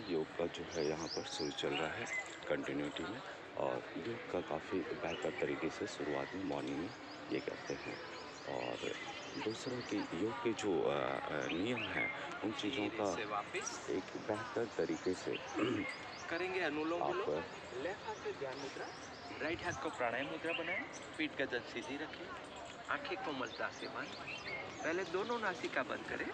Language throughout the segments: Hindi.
योग का जो है यहाँ पर शुरू चल रहा है कंटिन्यूटी में। और योग का काफ़ी बेहतर तरीके से शुरुआत में मॉर्निंग में ये करते हैं। और दूसरा कि योग के जो नियम हैं उन चीज़ों धीरे का से वापस एक बेहतर तरीके से करेंगे अनुलोम आप विलोम। लेफ्ट हाथ पे ध्यान मुद्रा, राइट हाथ को प्राणायाम मुद्रा बनाएं। पीठ गर्दन सीधी रखें, आंखें कोमलता से बंद। पहले दोनों नासिका बंद करें,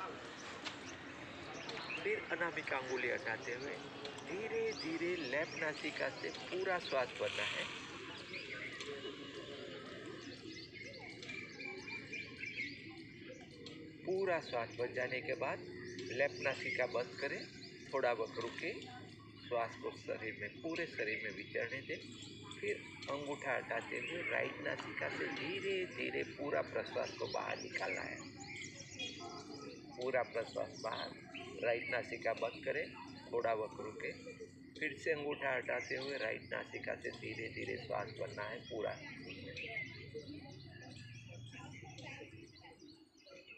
फिर अनामिका अंगुली हटाते हुए धीरे धीरे लेफ्ट नासिका से पूरा श्वास भरना है। पूरा श्वास भर जाने के बाद लेफ्ट नासिका बंद करें, थोड़ा वक्त रुके, श्वास को शरीर में पूरे शरीर में विचरने दें। फिर अंगूठा हटाते हुए राइट नासिका से धीरे धीरे पूरा प्रश्वास को बाहर निकालना है। पूरा प्रश्वास बाहर, राइट नासिका बंद करें, थोड़ा वक्त रुके, फिर से अंगूठा हटाते हुए राइट नासिका से धीरे धीरे श्वास भरना है पूरा।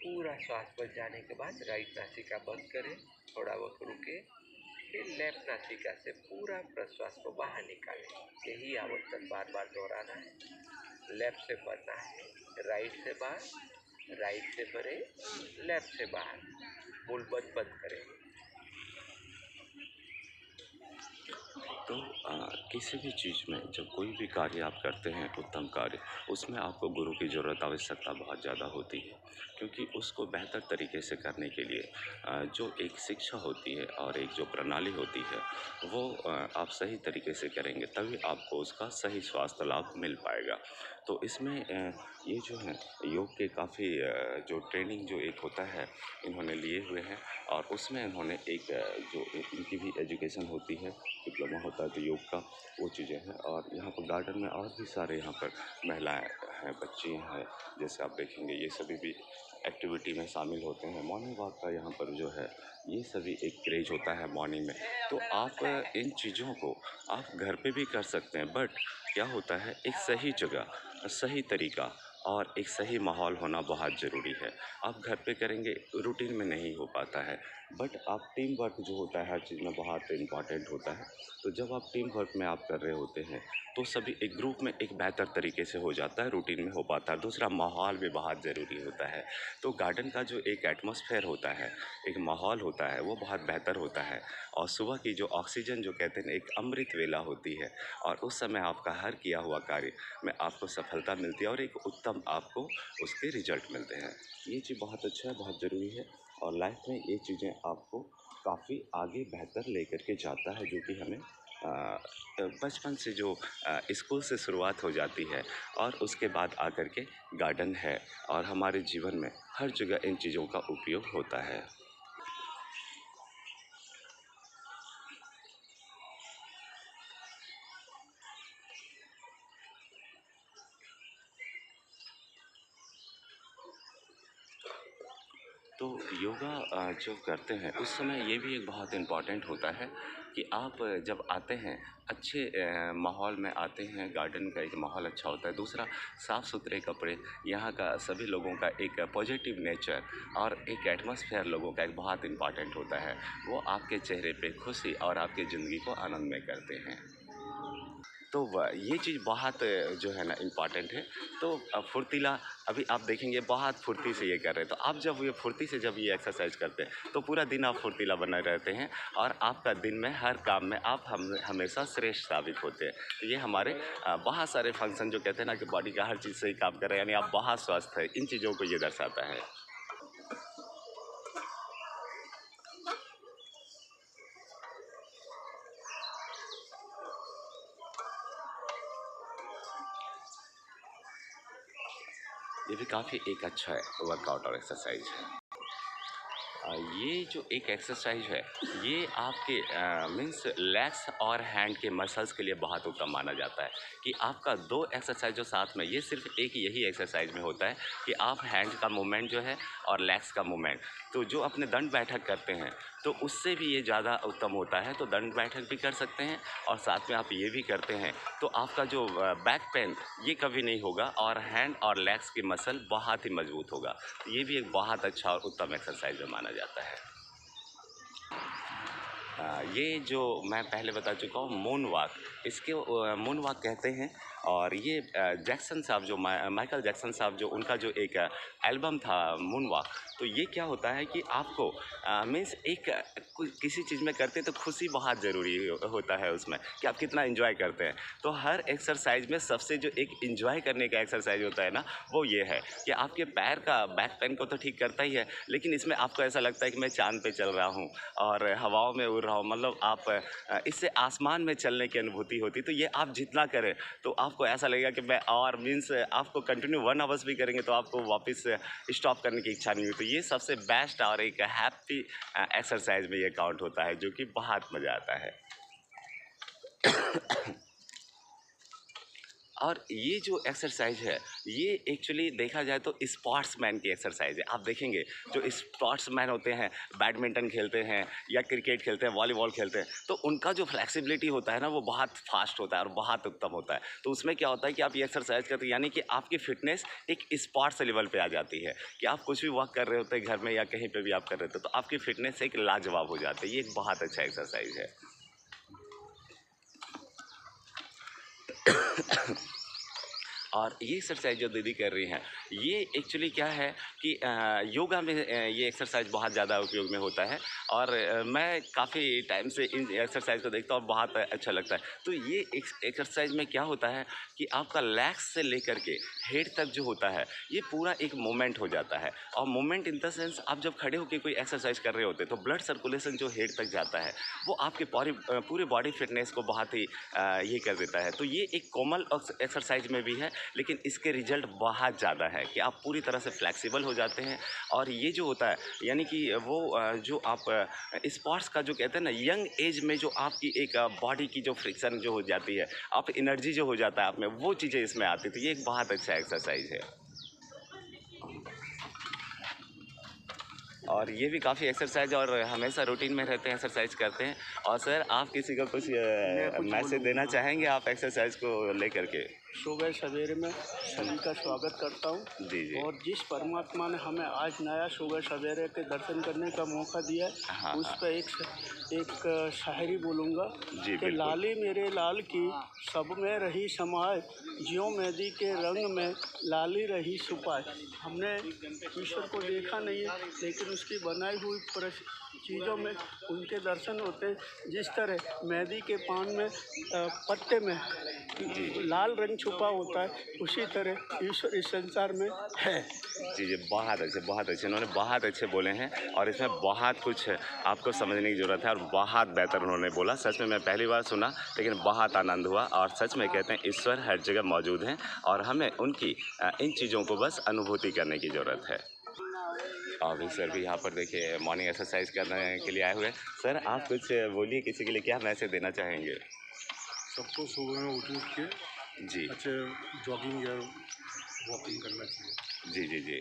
पूरा श्वास भर जाने के बाद राइट नासिका बंद करें, थोड़ा वक्त रुके, फिर लेफ्ट नासिका से पूरा प्रश्वास को बाहर निकालें। यही आवर्तन बार बार दोहराना है। लेफ्ट से भरना है, राइट से बाहर, राइट से भरे, लेफ्ट से बाहर। बुलबुल बंद करें। तो किसी भी चीज़ में जब कोई भी कार्य आप करते हैं, उत्तम कार्य, उसमें आपको गुरु की ज़रूरत आवश्यकता बहुत ज़्यादा होती है। क्योंकि उसको बेहतर तरीके से करने के लिए जो एक शिक्षा होती है और एक जो प्रणाली होती है वो आप सही तरीके से करेंगे तभी आपको उसका सही स्वास्थ्य लाभ मिल पाएगा। तो इसमें ये जो है योग के काफ़ी जो ट्रेनिंग जो एक होता है इन्होंने लिए हुए हैं। और उसमें इन्होंने एक जो इनकी भी एजुकेशन होती है, डिप्लोमा होता है तो योग का वो चीज़ें हैं। और यहाँ पर गार्डन में और भी सारे यहाँ पर महिलाएं हैं, बच्चे हैं, जैसे आप देखेंगे ये सभी भी एक्टिविटी में शामिल होते हैं। मॉर्निंग वॉक का यहाँ पर जो है ये सभी एक क्रेज होता है मॉर्निंग में। तो आप इन चीज़ों को आप घर पे भी कर सकते हैं, बट क्या होता है एक सही जगह, सही तरीका और एक सही माहौल होना बहुत ज़रूरी है। आप घर पे करेंगे रूटीन में नहीं हो पाता है, बट आप टीम वर्क जो होता है हर चीज़ में बहुत इम्पॉर्टेंट होता है। तो जब आप टीम वर्क में आप कर रहे होते हैं तो सभी एक ग्रुप में एक बेहतर तरीके से हो जाता है, रूटीन में हो पाता है। दूसरा माहौल भी बहुत ज़रूरी होता है। तो गार्डन का जो एक एटमॉस्फेयर होता है, एक माहौल होता है, वो बहुत बेहतर होता है। और सुबह की जो ऑक्सीजन जो कहते हैं एक अमृत वेला होती है, और उस समय आपका हर किया हुआ कार्य में आपको सफलता मिलती है और एक उत्तम आपको उसके रिजल्ट मिलते हैं। ये चीज़ बहुत अच्छा है, बहुत ज़रूरी है। और लाइफ में ये चीज़ें आपको काफ़ी आगे बेहतर लेकर के जाता है, जो कि हमें बचपन से जो स्कूल से शुरुआत हो जाती है और उसके बाद आकर के गार्डन है। और हमारे जीवन में हर जगह इन चीज़ों का उपयोग होता है। तो योगा जो करते हैं उस समय ये भी एक बहुत इम्पॉर्टेंट होता है कि आप जब आते हैं अच्छे माहौल में आते हैं, गार्डन का एक माहौल अच्छा होता है। दूसरा साफ़ सुथरे कपड़े, यहाँ का सभी लोगों का एक पॉजिटिव नेचर और एक एटमॉस्फेयर लोगों का एक बहुत इम्पॉर्टेंट होता है। वो आपके चेहरे पे खुशी और आपकी ज़िंदगी को आनंदमय करते हैं। तो ये चीज़ बहुत जो है ना इम्पॉर्टेंट है। तो फुर्तीला, अभी आप देखेंगे बहुत फुर्ती से ये कर रहे हैं, तो आप जब ये फुर्ती से जब ये एक्सरसाइज करते हैं तो पूरा दिन आप फुर्तीला बने रहते हैं और आपका दिन में हर काम में आप हमेशा श्रेष्ठ साबित होते हैं। तो ये हमारे बहुत सारे फंक्शन जो कहते हैं ना कि बॉडी का हर चीज़ सही काम कर रहे हैं, यानी आप बहुत स्वस्थ है, इन चीज़ों को ये दर्शाता है। ये भी काफ़ी एक अच्छा है वर्कआउट और एक्सरसाइज है। ये जो एक एक्सरसाइज है ये आपके मीन्स लेग्स और हैंड के मसल्स के लिए बहुत उत्तम माना जाता है। कि आपका दो एक्सरसाइज जो साथ में, ये सिर्फ एक यही एक्सरसाइज में होता है कि आप हैंड का मूवमेंट जो है और लेग्स का मूवमेंट, तो जो अपने दंड बैठक करते हैं तो उससे भी ये ज़्यादा उत्तम होता है। तो दंड बैठक भी कर सकते हैं और साथ में आप ये भी करते हैं तो आपका जो बैक पेन ये कभी नहीं होगा और हैंड और लेग्स की मसल बहुत ही मजबूत होगा। तो ये भी एक बहुत अच्छा और उत्तम एक्सरसाइज माना जाता है। ये जो मैं पहले बता चुका हूँ मून वॉक, इसके मून वॉक कहते हैं। और ये जैक्सन साहब जो माइकल जैक्सन साहब जो उनका जो एक एल्बम था मून वॉक, तो ये क्या होता है कि आपको मीन्स एक किसी चीज़ में करते हैं तो खुशी बहुत ज़रूरी होता है उसमें, कि आप कितना एंजॉय करते हैं। तो हर एक्सरसाइज में सबसे जो एक एंजॉय करने का एक्सरसाइज होता है ना, वो ये है कि आपके पैर का बैक पेन को तो ठीक करता ही है, लेकिन इसमें आपको ऐसा लगता है कि मैं चाँद पे चल रहा हूँ और हवाओं में उड़ रहा हूँ, मतलब आप इससे आसमान में चलने की अनुभूति होती है। तो ये आप जितना करें तो आपको ऐसा लगेगा कि मैं, और मीन्स आपको कंटिन्यू 1 आवर्स भी करेंगे तो आपको वापस स्टॉप करने की इच्छा नहीं हुई। तो ये सबसे बेस्ट और एक हैप्पी एक्सरसाइज में ये काउंट होता है, जो कि बहुत मज़ा आता है। और ये जो एक्सरसाइज है, ये एक्चुअली देखा जाए तो स्पोर्ट्समैन की एक्सरसाइज है। आप देखेंगे जो स्पोर्ट्समैन होते हैं, बैडमिंटन खेलते हैं या क्रिकेट खेलते हैं, वॉलीबॉल खेलते हैं, तो उनका जो फ्लेक्सिबिलिटी होता है ना, वो बहुत फास्ट होता है और बहुत उत्तम होता है। तो उसमें क्या होता है कि आप ये एक्सरसाइज करते हैं, यानी कि आपकी फिटनेस एक स्पोर्ट्स लेवल पे आ जाती है, कि आप कुछ भी वर्क कर रहे होते हैं घर में या कहीं पे भी आप कर रहे होते हैं, तो आपकी फिटनेस एक लाजवाब हो जाती है। ये एक बहुत अच्छा एक्सरसाइज है। और ये एक्सरसाइज जो दीदी कर रही हैं, ये एक्चुअली क्या है कि योगा में ये एक्सरसाइज बहुत ज़्यादा उपयोग में होता है। और मैं काफ़ी टाइम से इन एक्सरसाइज को देखता हूँ और बहुत अच्छा लगता है। तो ये एक्सरसाइज में क्या होता है कि आपका लेग्स से लेकर के हेड तक जो होता है, ये पूरा एक मूवमेंट हो जाता है। और मूवमेंट इन द सेंस, आप जब खड़े होकर कोई एक्सरसाइज कर रहे होते हैं तो ब्लड सर्कुलेशन जो हेड तक जाता है, वो आपके पूरे बॉडी फिटनेस को बहुत ही ये कर देता है। तो ये एक कोमल एक्सरसाइज में भी है, लेकिन इसके रिजल्ट बहुत ज़्यादा है कि आप पूरी तरह से फ्लेक्सिबल हो जाते हैं। और ये जो होता है, यानी कि वो जो आप स्पोर्ट्स का जो कहते हैं ना, यंग एज में जो आपकी एक बॉडी की जो फ्रिक्शन जो हो जाती है, आप एनर्जी जो हो जाता है आप में, वो चीज़ें इसमें आती है। तो ये एक बहुत अच्छा एक्सरसाइज है। और ये भी काफ़ी एक्सरसाइज और हमेशा रूटीन में रहते हैं, एक्सरसाइज करते हैं। और सर, आप किसी को कुछ मैं कुछ मैसेज देना बोलूँगा। चाहेंगे आप एक्सरसाइज को लेकर के? सुबह सवेरे में सभी का स्वागत करता हूँ। जी, जी। और जिस परमात्मा ने हमें आज नया सुबह सवेरे के दर्शन करने का मौका दिया है, हाँ, उस हाँ। पर एक शायरी बोलूँगा जी, कि बिल्कुल। लाली मेरे लाल की सब में रही समाए, ज्यों मेहंदी के रंग में लाली रही छुपाए। हमने ईश्वर को देखा नहीं है, लेकिन उसकी बनाई हुई चीज़ों में उनके दर्शन होते हैं। जिस तरह मेहंदी के पान में पत्ते में लाल रंग छुपा होता है, उसी तरह ईश्वर इस संसार में है। जी, जी, बहुत अच्छे, बहुत अच्छे। उन्होंने बहुत अच्छे बोले हैं और इसमें बहुत कुछ आपको समझने की ज़रूरत है और बहुत बेहतर उन्होंने बोला। सच में मैं पहली बार सुना, लेकिन बहुत आनंद हुआ। और सच में कहते हैं ईश्वर हर जगह मौजूद हैं और हमें उनकी इन चीज़ों को बस अनुभूति करने की ज़रूरत है। अभी सर भी यहाँ पर देखिए मॉर्निंग एक्सरसाइज करने के लिए आए हुए हैं। सर, आप कुछ बोलिए, किसी के लिए क्या मैसेज देना चाहेंगे? सबको सुबह में उठ के जी। अच्छे जॉगिंग या वॉकिंग करना चाहिए। जी, जी, जी।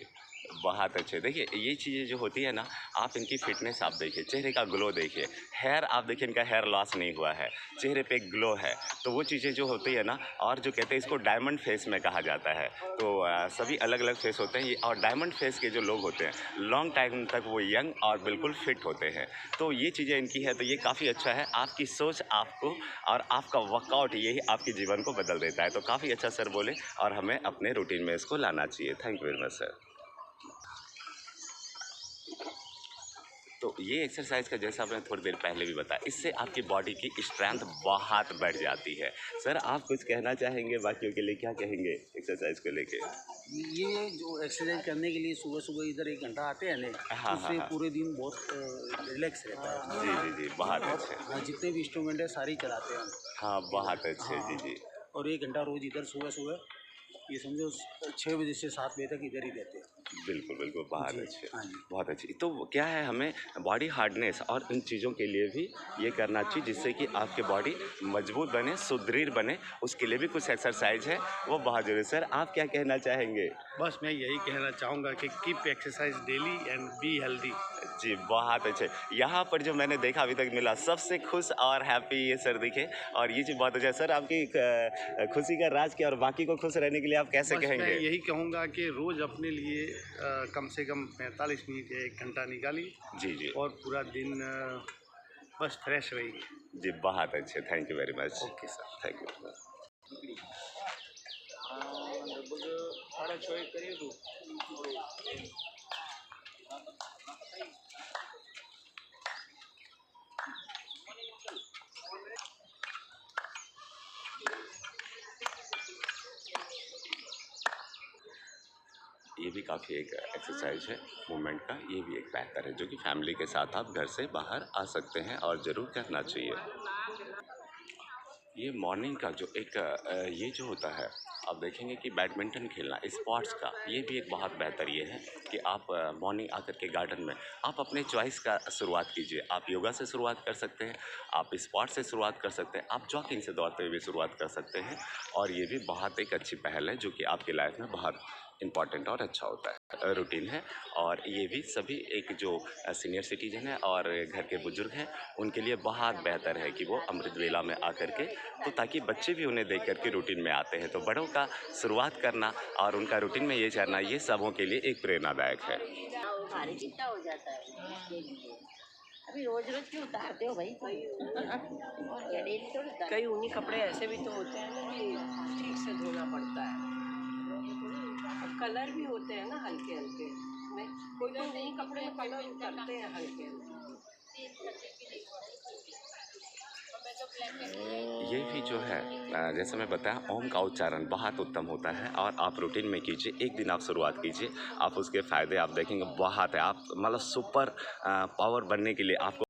बहुत अच्छे। देखिए, ये चीज़ें जो होती है ना, आप इनकी फ़िटनेस आप देखिए, चेहरे का ग्लो देखिए, हेयर आप देखिए, इनका हेयर लॉस नहीं हुआ है, चेहरे पे ग्लो है। तो वो चीज़ें जो होती है ना, और जो कहते हैं इसको डायमंड फेस में कहा जाता है। तो सभी अलग-अलग फेस होते हैं ये, और डायमंड फेस के जो लोग होते हैं, लॉन्ग टाइम तक वो यंग और बिल्कुल फिट होते हैं। तो ये चीज़ें इनकी है, तो ये काफ़ी अच्छा है। आपकी सोच आपको और आपका वर्कआउट, यही आपके जीवन को बदल देता है। तो काफ़ी अच्छा सर बोले और हमें अपने रूटीन में इसको लाना चाहिए। Thank you very much sir. तो ये एक्सरसाइज का, जैसा आपने थोड़ी देर पहले भी बताया, इससे आपकी बॉडी की स्ट्रेंथ बहुत बढ़ जाती है। सर, आप कुछ कहना चाहेंगे बाकियों के लिए, क्या कहेंगे एक्सरसाइज को लेके? ये जो एक्सरसाइज करने के लिए सुबह सुबह इधर 1 घंटा आते हैं ना, हाँ, उससे हाँ। पूरे दिन बहुत रिलैक्स रहता है। जी, जी, जी, बहुत अच्छे। हाँ, जितने भी इंस्ट्रूमेंट है सारे ही चलाते हैं हम। हाँ, बहुत अच्छे। जी, जी। और 1 घंटा रोज इधर सुबह सुबह, ये समझो 6 बजे से 7 बजे तक इधर ही रहते हैं। बिल्कुल, बिल्कुल, बहुत जी, अच्छे, हाँ जी। बहुत अच्छी। तो क्या है, हमें बॉडी हार्डनेस और इन चीज़ों के लिए भी ये करना चाहिए, जिससे कि आपकी बॉडी मजबूत बने, सुदृढ़ बने। उसके लिए भी कुछ एक्सरसाइज है, वो बहुत ज़रूरी है। सर, आप क्या कहना चाहेंगे? बस मैं यही कहना चाहूँगा कि keep exercise daily and be healthy. जी, बहुत अच्छे। यहाँ पर जो मैंने देखा अभी तक मिला, सबसे खुश और हैप्पी ये सर दिखे, और ये चीज़ बहुत अच्छा है। सर, आपकी खुशी का राज क्या, और बाकी को खुश रहने के लिए आप कैसे बस मैं कहेंगे? यही कहूँगा कि रोज़ अपने लिए कम से कम 45 मिनट या 1 घंटा निकालिए जी, जी। और पूरा दिन बस फ्रेश रहिए। जी बहुत अच्छे, thank you very much. Okay sir. Thank you. ये भी काफ़ी एक एक्सरसाइज है मूवमेंट का, ये भी एक बेहतर है जो कि फैमिली के साथ आप घर से बाहर आ सकते हैं और ज़रूर करना चाहिए। ये मॉर्निंग का जो एक ये जो होता है, आप देखेंगे कि बैडमिंटन खेलना स्पोर्ट्स का ये भी एक बहुत बेहतर ये है कि आप मॉर्निंग आकर के गार्डन में आप अपने चॉइस का शुरुआत कीजिए। आप योगा से शुरुआत कर सकते हैं, आप स्पोर्ट्स से शुरुआत कर सकते हैं, आप जॉगिंग से दौड़ते हुए भी शुरुआत कर सकते हैं और ये भी बहुत एक अच्छी पहल है जो कि आपकी लाइफ में बहुत इम्पॉर्टेंट और अच्छा होता है रूटीन है। और ये भी सभी एक जो सीनियर सिटीजन है और घर के बुजुर्ग हैं उनके लिए बहुत बेहतर है कि वो अमृत वेला में आकर के, तो ताकि बच्चे भी उन्हें देख कर के रूटीन में आते हैं। तो बड़ों का शुरुआत करना और उनका रूटीन में ये चलना, ये सबों के लिए एक प्रेरणादायक है। भारी चिंता हो जाता है उसके लिए। अभी रोज रोज क्यों उतारते हो भाई और क्या डेली थोड़ी उतारते कई ऊनी कपड़े ऐसे भी तो होते हैं ना कि ठीक से धोना पड़ता है। और कलर भी होते हैं ना हल्के हल्के, कोई कोई ऊनी कपड़े में कलर उतरते हैं हल्के हल्के। ये भी जो है जैसे मैं बताया, ओम का उच्चारण बहुत उत्तम होता है और आप रूटीन में कीजिए। एक दिन आप शुरुआत कीजिए, आप उसके फ़ायदे आप देखेंगे बहुत है। आप मतलब सुपर पावर बनने के लिए आपको